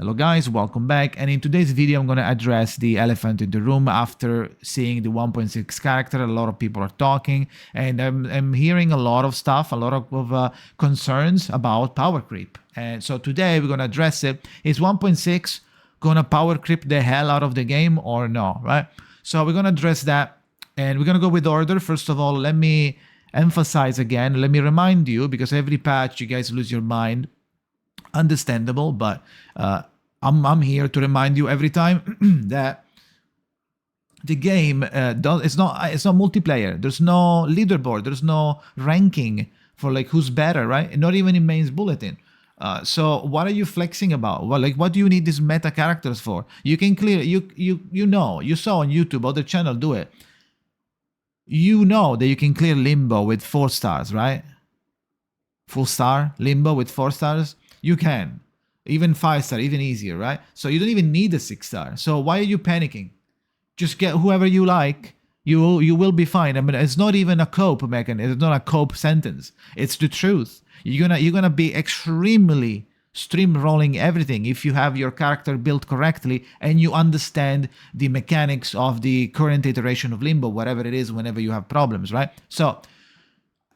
Hello guys, welcome back, and in today's video I'm going to address the elephant in the room. After seeing the 1.6 character, a lot of people are talking, and I'm hearing a lot of stuff, a lot of concerns about power creep. And so today we're going to address it. Is 1.6 going to power creep the hell out of the game or no, right? So we're going to address that, and we're going to go with order. First of all, let me emphasize again, let me remind you, because every patch you guys lose your mind. Understandable, but I'm here to remind you every time that the game it's not multiplayer. There's no leaderboard. There's no ranking for like who's better, right? Not even in mains bulletin. So what are you flexing about? Well, like, what do you need these meta characters for? You can clear you saw on YouTube other channel do it. You know that you can clear Limbo with 4 stars, right? Full star Limbo with 4 stars. You can. Even 5 star, even easier, right? So you don't even need a 6 star. So why are you panicking? Just get whoever you like. You will be fine. I mean, it's not even a cope mechanism. It's not a cope sentence. It's the truth. You're gonna be extremely streamrolling everything if you have your character built correctly and you understand the mechanics of the current iteration of Limbo, whatever it is, whenever you have problems, right? So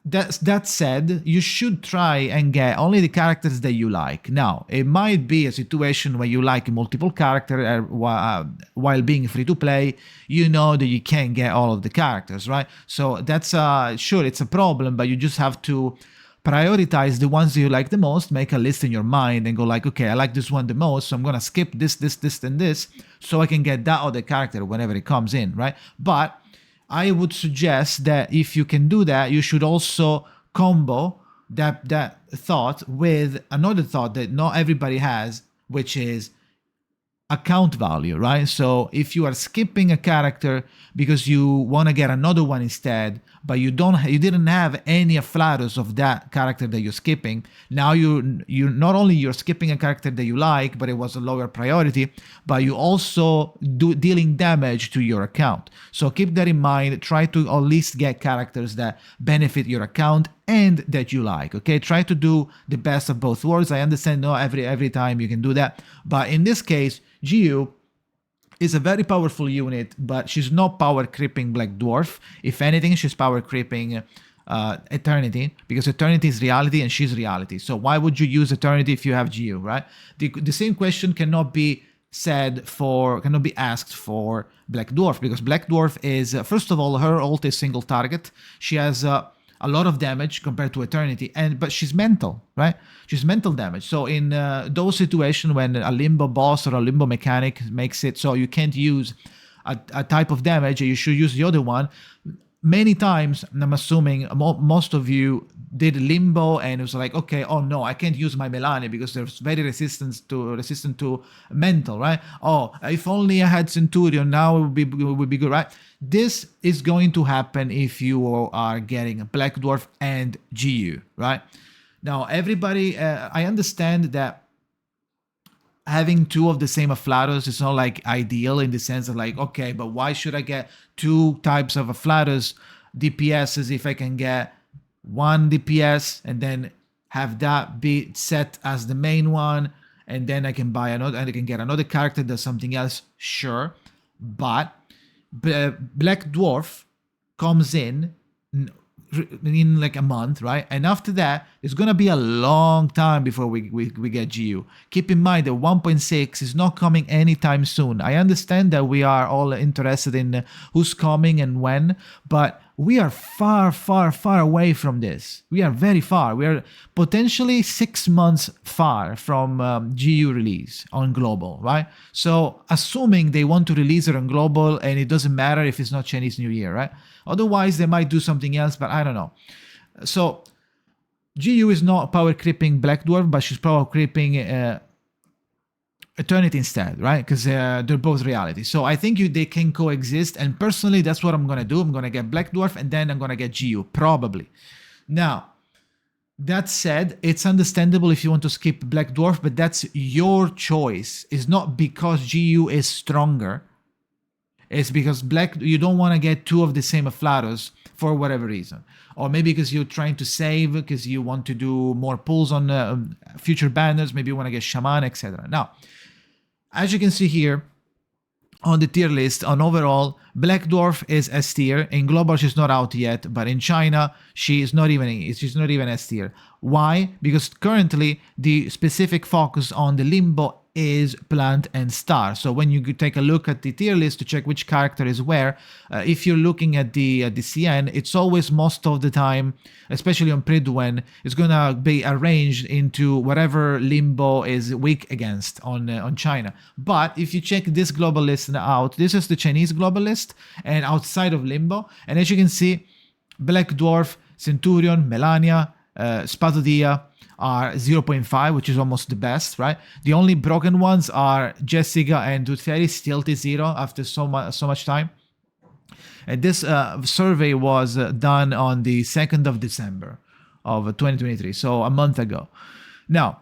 that said, you should try and get only the characters that you like. Now, it might be a situation where you like multiple characters while being free to play. You know that you can't get all of the characters, right? So that's sure, it's a problem, but you just have to prioritize the ones you like the most, make a list in your mind and go like, okay, I like this one the most, so I'm gonna skip this, and this, so I can get that other character whenever it comes in, right? But I would suggest that if you can do that, you should also combo that thought with another thought that not everybody has, which is account value, right? So if you are skipping a character because you want to get another one instead, but you didn't have any afflatus of that character that you're skipping, now you not only you're skipping a character that you like, but it was a lower priority, but you also dealing damage to your account. So keep that in mind. Try to at least get characters that benefit your account and that you like. Okay, try to do the best of both worlds. I understand not every time you can do that, but in this case, Jiu is a very powerful unit, but she's not power creeping Black Dwarf. If anything, she's power creeping Eternity, because Eternity is reality and she's reality. So why would you use Eternity if you have Jiu, right? The same question cannot be asked for Black Dwarf, because Black Dwarf is first of all, her ult is single target. She has a lot of damage compared to Eternity, but she's mental, right? She's mental damage. So in those situations when a Limbo boss or a Limbo mechanic makes it so you can't use a type of damage, you should use the other one. Many times, I'm assuming most of you did Limbo and it was like, okay, oh no, I can't use my Melania because they're very resistant to mental, right? Oh, if only I had Centurion, now it would be good, right? This is going to happen if you are getting a Black Dwarf and GU, right? Now, everybody, I understand that having 2 of the same afflatus is not like ideal in the sense of like, okay, but why should I get 2 types of afflatus DPSs if I can get 1 DPS and then have that be set as the main one, and then I can buy another and I can get another character that does something else? Sure, but Black Dwarf comes in like a month, right? And after that, it's gonna be a long time before we get GU. Keep in mind that 1.6 is not coming anytime soon. I understand that we are all interested in who's coming and when, but we are far, far, far away from this. We are very far. We are potentially 6 months far from GU release on global, right? So assuming they want to release it on global, and it doesn't matter if it's not Chinese New Year, right? Otherwise, they might do something else, but I don't know. So GU is not power creeping Black Dwarf, but she's power creeping Eternity instead, right? Because they're both reality. So I think they can coexist, and personally, that's what I'm gonna do. I'm gonna get Black Dwarf, and then I'm gonna get GU, probably. Now, that said, it's understandable if you want to skip Black Dwarf, but that's your choice. It's not because GU is stronger. It's because you don't want to get 2 of the same afflatus for whatever reason. Or maybe because you're trying to save, because you want to do more pulls on future banners, maybe you want to get Shaman, etc. Now, as you can see here, on the tier list, on overall, Black Dwarf is S tier. In global, she's not out yet, but in China, she's not even S tier. Why? Because currently the specific focus on the limbo is plant and star. So when you take a look at the tier list to check which character is where, if you're looking at the CN, it's always most of the time, especially on Pridwen, it's gonna be arranged into whatever limbo is weak against on China. But if you check this global list out, this is the Chinese global list, and outside of limbo, and as you can see, Black Dwarf, Centurion, Melania, Spadodia are 0.5, which is almost the best, right? The only broken ones are Jessica and Dutferi, still T0 after so much time. And this survey was done on the 2nd of December of 2023, so a month ago. Now,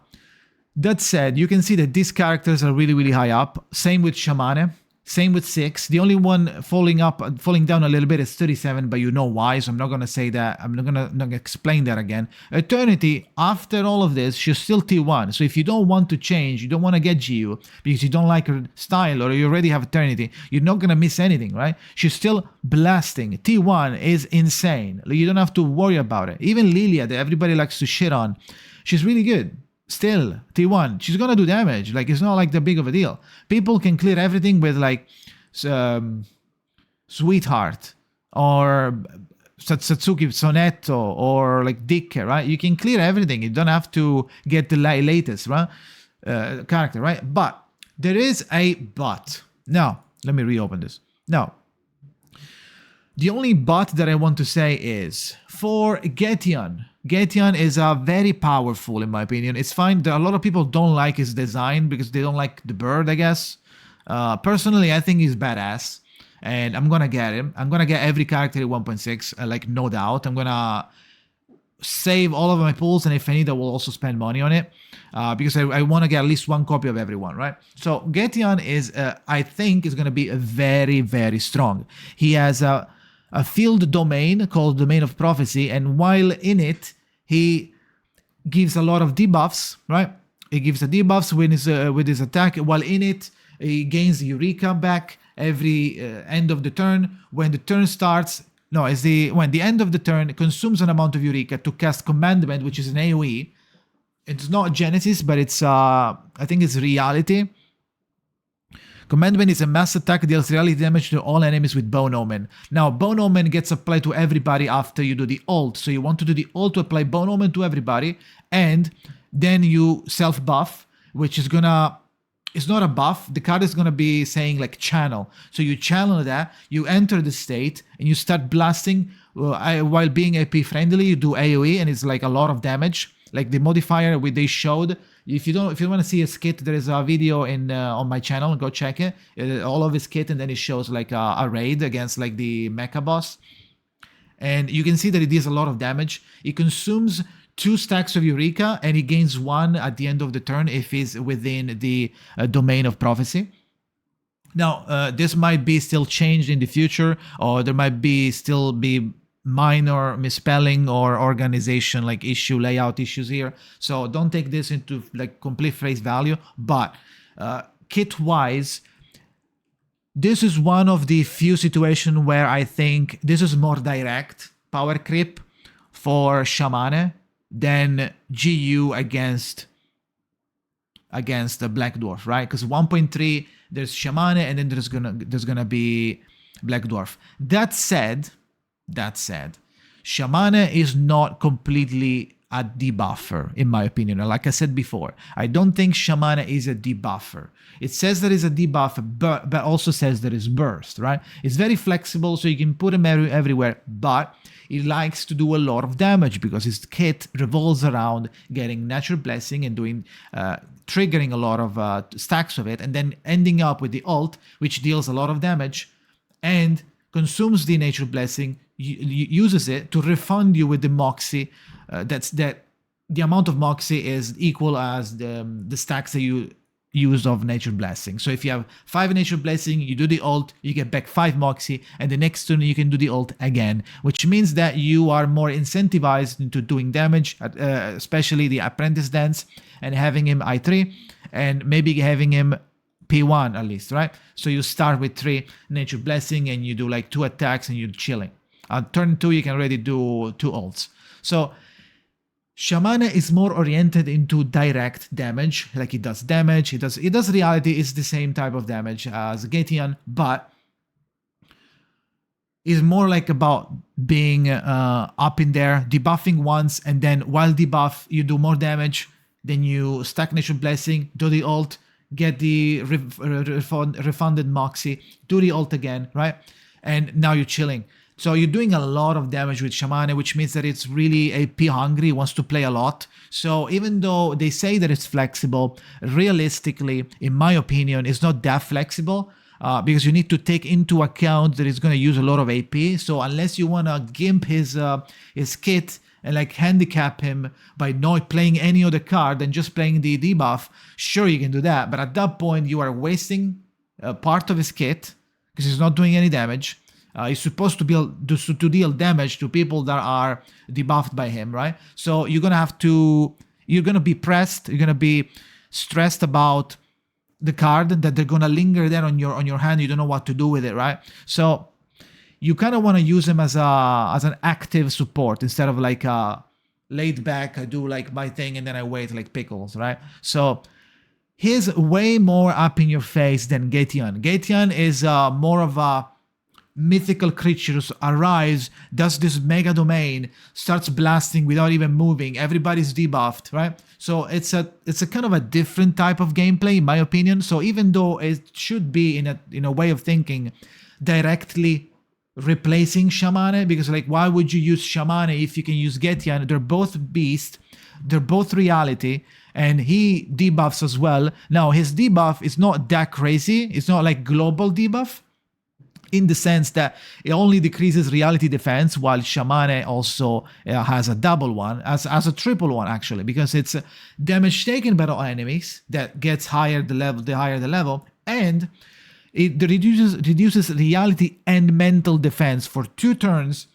that said, you can see that these characters are really, really high up. Same with Shamane. Same with 6. The only one falling down a little bit is 37, but you know why, so I'm not going to say that. I'm not going to explain that again. Eternity, after all of this, she's still T1. So if you don't want to change, you don't want to get Jiu because you don't like her style or you already have Eternity, you're not going to miss anything, right? She's still blasting. T1 is insane. You don't have to worry about it. Even Lilia, that everybody likes to shit on, she's really good. Still, T1, she's gonna do damage. Like, it's not like that big of a deal. People can clear everything with like Sweetheart or Satsuki Sonetto or like Dick, right? You can clear everything. You don't have to get the latest, right? Character, right? But there is a but. Now, let me reopen this. Now, the only but that I want to say is for Getian. Getian is very powerful, in my opinion. It's fine. A lot of people don't like his design because they don't like the bird, I guess. Personally, I think he's badass, and I'm gonna get him. I'm gonna get every character at 1.6, like, no doubt. I'm gonna save all of my pools, and if I need, I will also spend money on it because I want to get at least one copy of everyone, right? So Getian is, I think, is gonna be very, very strong. He has a field domain called Domain of Prophecy, and while in it, he gives a lot of debuffs, right? He gives the debuffs with his attack. While in it, he gains Eureka back every end of the turn. When the turn starts, when the end of the turn consumes an amount of Eureka to cast Commandment, which is an AoE. It's not Genesis, but it's I think it's Reality. Commandment is a mass attack that deals reality damage to all enemies with Bone Omen. Now, Bone Omen gets applied to everybody after you do the ult. So you want to do the ult to apply Bone Omen to everybody, and then you self-buff, which is gonna... It's not a buff. The card is gonna be saying like channel. So you channel that, you enter the state, and you start blasting. While being AP friendly, you do AoE, and it's like a lot of damage. Like the modifier they showed. If you want to see his kit, there is a video on my channel. Go check it. All of his kit, and then it shows like a raid against like the mecha boss, and you can see that it deals a lot of damage. It consumes 2 stacks of Eureka, and he gains 1 at the end of the turn if he's within the Domain of Prophecy. Now, this might be still changed in the future, or there might still be minor misspelling or organization like layout issues here, so don't take this into like complete face value. But kit wise, this is one of the few situations where I think this is more direct power creep for Shamane than GU against the Black Dwarf, right? Because 1.3 there's Shamane, and then there's gonna be Black Dwarf. That said, Shamane is not completely a debuffer, in my opinion. Like I said before, I don't think Shamane is a debuffer. It says there is a debuff, but also says there is burst, right? It's very flexible, so you can put him everywhere, but it likes to do a lot of damage because his kit revolves around getting Natural Blessing and doing triggering a lot of stacks of it, and then ending up with the ult, which deals a lot of damage and consumes the Natural Blessing, uses it to refund you with the Moxie. The amount of Moxie is equal as the stacks that you used of Natural Blessing. So if you have 5 Natural Blessing, you do the ult, you get back 5 Moxie, and the next turn you can do the ult again, which means that you are more incentivized into doing damage, especially the Apprentice Dance, and having him I3, and maybe having him P1 at least, right? So you start with 3 Nature Blessing and you do like 2 attacks and you're chilling. On turn 2, you can already do 2 ults. So Shamane is more oriented into direct damage, like it does damage, it does reality, it's the same type of damage as Getian, but is more like about being up in there, debuffing once, and then while debuff, you do more damage, then you stack Nature Blessing, do the ult, get the refunded Moxie, do the ult again, right? And now you're chilling. So you're doing a lot of damage with Shamane, which means that it's really AP hungry, wants to play a lot. So even though they say that it's flexible, realistically, in my opinion, it's not that flexible because you need to take into account that it's going to use a lot of AP. So unless you want to gimp his kit and like handicap him by not playing any other card and just playing the debuff, sure, you can do that. But at that point, you are wasting part of his kit because he's not doing any damage. He's supposed to deal damage to people that are debuffed by him, right? So you're gonna be pressed, you're gonna be stressed about the card that they're gonna linger there on your hand. You don't know what to do with it, right? So you kind of want to use him as an active support instead of like laid back. I do like my thing and then I wait like pickles, right? So he's way more up in your face than Getian. Getian is more of a mythical creatures arise, does this mega domain, starts blasting without even moving, everybody's debuffed, right? So it's a kind of a different type of gameplay in my opinion. So even though it should be in a way of thinking directly replacing Shamane, because like why would you use Shamane if you can use Getian? They're both beast, they're both reality, and he debuffs as well. Now his debuff is not that crazy, it's not like global debuff, in the sense that it only decreases reality defense, while Shamane also has a double one, as a triple one actually, because it's damage taken by all enemies that gets higher the higher the level, and it reduces reality and mental defense for 2 turns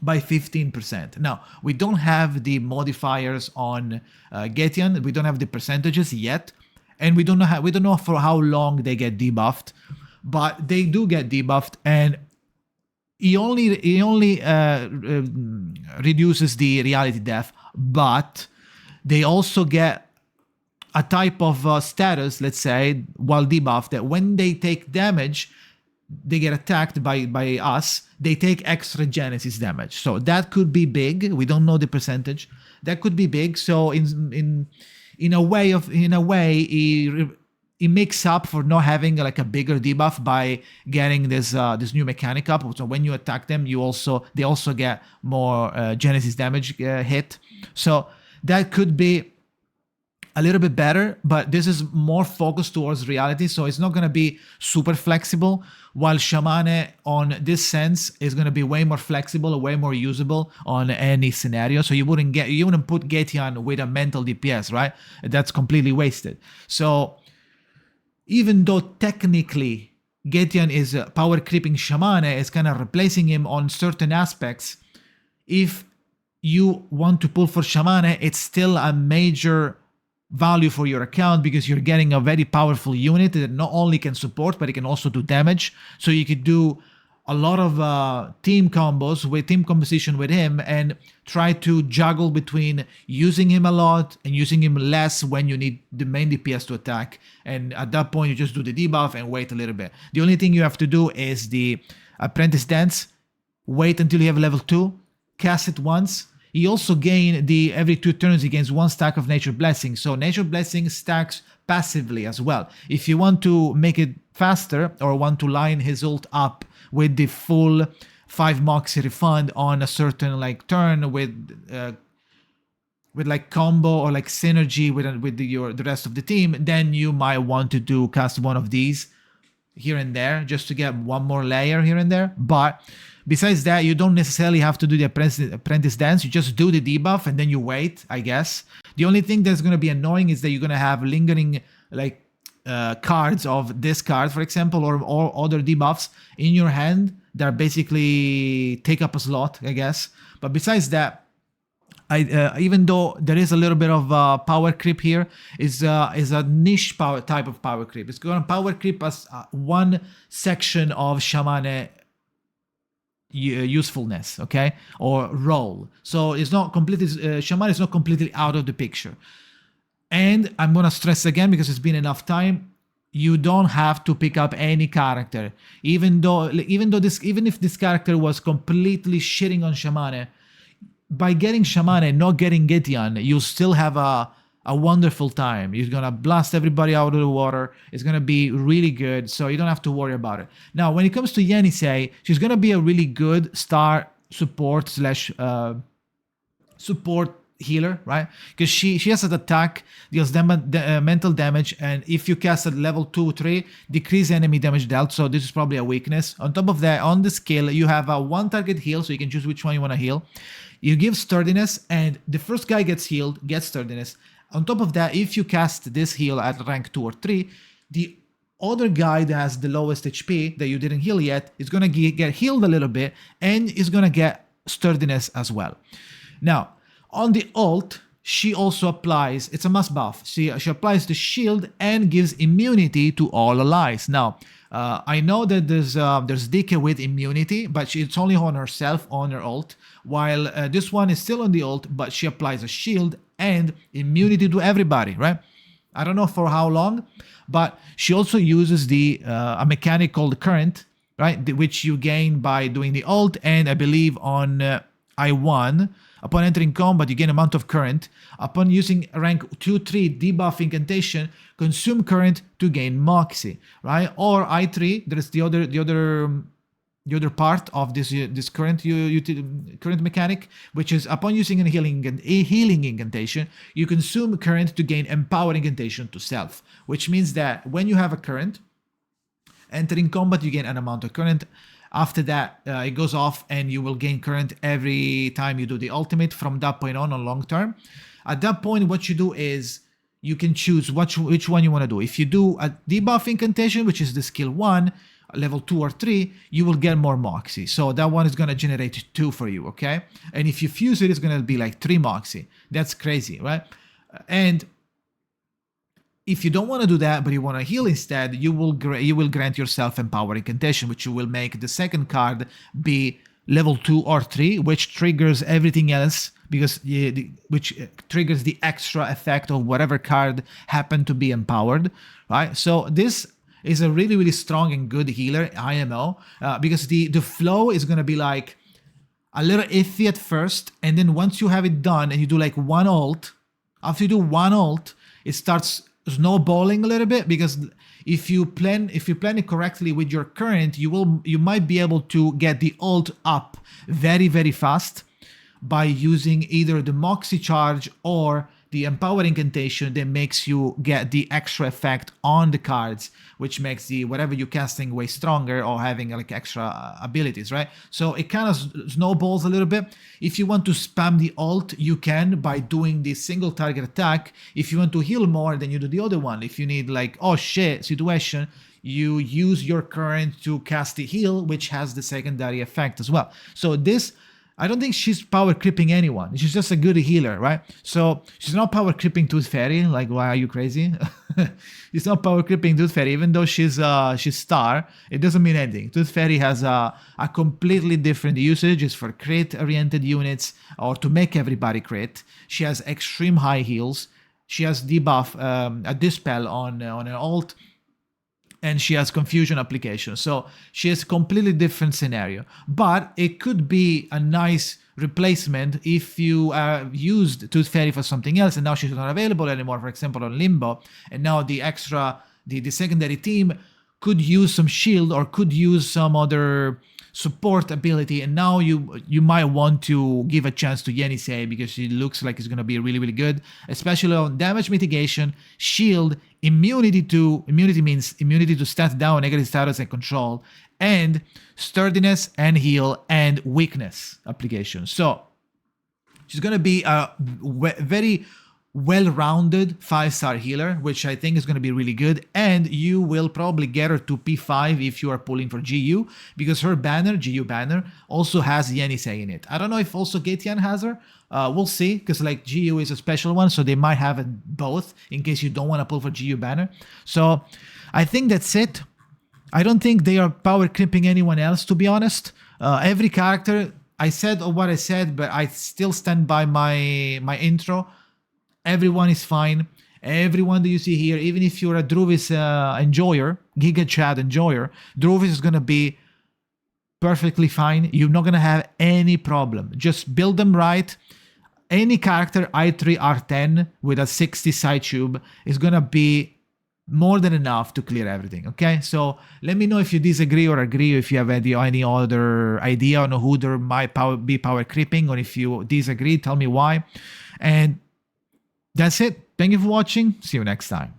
by 15%. Now, we don't have the modifiers on Getian, we don't have the percentages yet, and we don't know for how long they get debuffed. But they do get debuffed, and he only reduces the reality death, but they also get a type of status, let's say, while debuffed, that when they take damage, they get attacked by us, they take extra Genesis damage. So that could be big. We don't know the percentage. That could be big. So in a way, it makes up for not having like a bigger debuff by getting this new mechanic up. So when you attack them, they also get more Genesis damage hit. So that could be a little bit better, but this is more focused towards reality, so it's not going to be super flexible, while Shamane on this sense is going to be way more flexible, way more usable on any scenario. So you wouldn't put Getian with a mental DPS, right? That's completely wasted. So even though technically Getian is power creeping Shamane, is kind of replacing him on certain aspects, if you want to pull for Shamane, it's still a major value for your account, because you're getting a very powerful unit that not only can support, but it can also do damage. So you could do a lot of team combos with team composition with him, and try to juggle between using him a lot and using him less when you need the main DPS to attack. And at that point, you just do the debuff and wait a little bit. The only thing you have to do is the Apprentice Dance, wait until you have level 2, cast it once. He also gain every 2 turns he gains 1 stack of Nature Blessing. So Nature Blessing stacks passively as well. If you want to make it faster, or want to line his ult up with the full 5 Moxie refund on a certain like turn with like combo or like synergy with the rest of the team, then you might want to cast one of these here and there just to get one more layer here and there. But besides that, you don't necessarily have to do the Apprentice Dance. You just do the debuff and then you wait, I guess. The only thing that's going to be annoying is that you're going to have lingering like cards of this card, for example, or other debuffs in your hand that basically take up a slot, I guess. But besides that, Even though there is a little bit of power creep here, is a niche power type of power creep. It's going to power creep as one section of Shamane usefulness, okay, or role. So it's not completely Shamane is not completely out of the picture. And I'm gonna stress again because it's been enough time. You don't have to pick up any character, even if this character was completely shitting on Shamane. By getting Shamane and not getting Getian, you still have a wonderful time. You're gonna blast everybody out of the water. It's gonna be really good, so you don't have to worry about it. Now, when it comes to Yenisei, she's gonna be a really good star support slash support healer, right? Because she has an attack, deals mental damage, and if you cast at level 2 3, decrease enemy damage dealt. So this is probably a weakness. On top of that, on the skill, you have a one target heal, so you can choose which one you want to heal. You give sturdiness, and the first guy gets healed, gets sturdiness. On top of that, if you cast this heal at rank 2 or 3, the other guy that has the lowest HP that you didn't heal yet is going to get healed a little bit, and is going to get sturdiness as well. Now, on the ult, she also applies, it's a must buff, she applies the shield and gives immunity to all allies. Now, I know that there's DK with immunity, but it's only on herself, on her ult, while this one is still on the ult, but she applies a shield and immunity to everybody, right? I don't know for how long, but she also uses a mechanic called current, right, which you gain by doing the ult, and I believe on I1, upon entering combat, you gain amount of current. Upon using rank 2-3 debuff incantation, consume current to gain moxie, right? Or I3, there's the other part of this current mechanic, which is upon using a healing incantation, you consume current to gain empower incantation to self, which means that when you have a current, entering combat, you gain an amount of current. After that, it goes off and you will gain current every time you do the ultimate from that point on long term. At that point, what you do is you can choose which one you want to do. If you do a debuff incantation, which is the skill 1, level 2 or 3, you will get more moxie. So that one is going to generate 2 for you, okay? And if you fuse it, it's going to be like 3 moxie. That's crazy, right? And if you don't want to do that, but you want to heal instead, you will grant yourself Empower Incantation, which will make the second card be level 2 or 3, which triggers everything else, which triggers the extra effect of whatever card happened to be empowered, right? So this is a really, really strong and good healer, IMO, because the flow is going to be like a little iffy at first, and then once you have it done and you do like one ult, after you do one ult, it starts snowballing a little bit, because if you plan it correctly with your current, you might be able to get the ult up very, very fast by using either the Moxie charge or the Empower Incantation that makes you get the extra effect on the cards, which makes the whatever you're casting way stronger or having like extra abilities, right? So it kind of snowballs a little bit. If you want to spam the ult, you can by doing the single target attack. If you want to heal more, then you do the other one. If you need like, oh shit situation, you use your current to cast the heal, which has the secondary effect as well. So this, I don't think she's power creeping anyone. She's just a good healer, right? So she's not power creeping Tooth Fairy. Like, why are you crazy? She's not power creeping Tooth Fairy, even though she's star. It doesn't mean anything. Tooth Fairy has a completely different usage. It's for crit-oriented units or to make everybody crit. She has extreme high heals. She has debuff, a dispel on an ult. And she has confusion application. So she has a completely different scenario. But it could be a nice replacement if you used Tooth Fairy for something else and now she's not available anymore, for example, on Limbo. And now the secondary team could use some shield or could use some other support ability, and now you might want to give a chance to Yenisei because she looks like it's going to be really, really good, especially on damage mitigation, shield, immunity means immunity to stats down, negative status and control, and sturdiness and heal and weakness application. So she's going to be a very well-rounded 5-star healer, which I think is going to be really good. And you will probably get her to P5 if you are pulling for GU, because her banner, GU banner, also has Yenisei in it. I don't know if also Getian has her. We'll see, because like GU is a special one, so they might have it both in case you don't want to pull for GU banner. So I think that's it. I don't think they are power creeping anyone else, to be honest. Every character, I said what I said, but I still stand by my intro. Everyone is fine. Everyone that you see here, even if you're a Jiu VS enjoyer, Giga Chat enjoyer, Jiu VS is going to be perfectly fine. You're not going to have any problem. Just build them right. Any character I3 R10 with a 60 side tube is going to be more than enough to clear everything. Okay, so let me know if you disagree or agree, if you have any other idea on who there might be power creeping, or if you disagree, tell me why. And that's it. Thank you for watching. See you next time.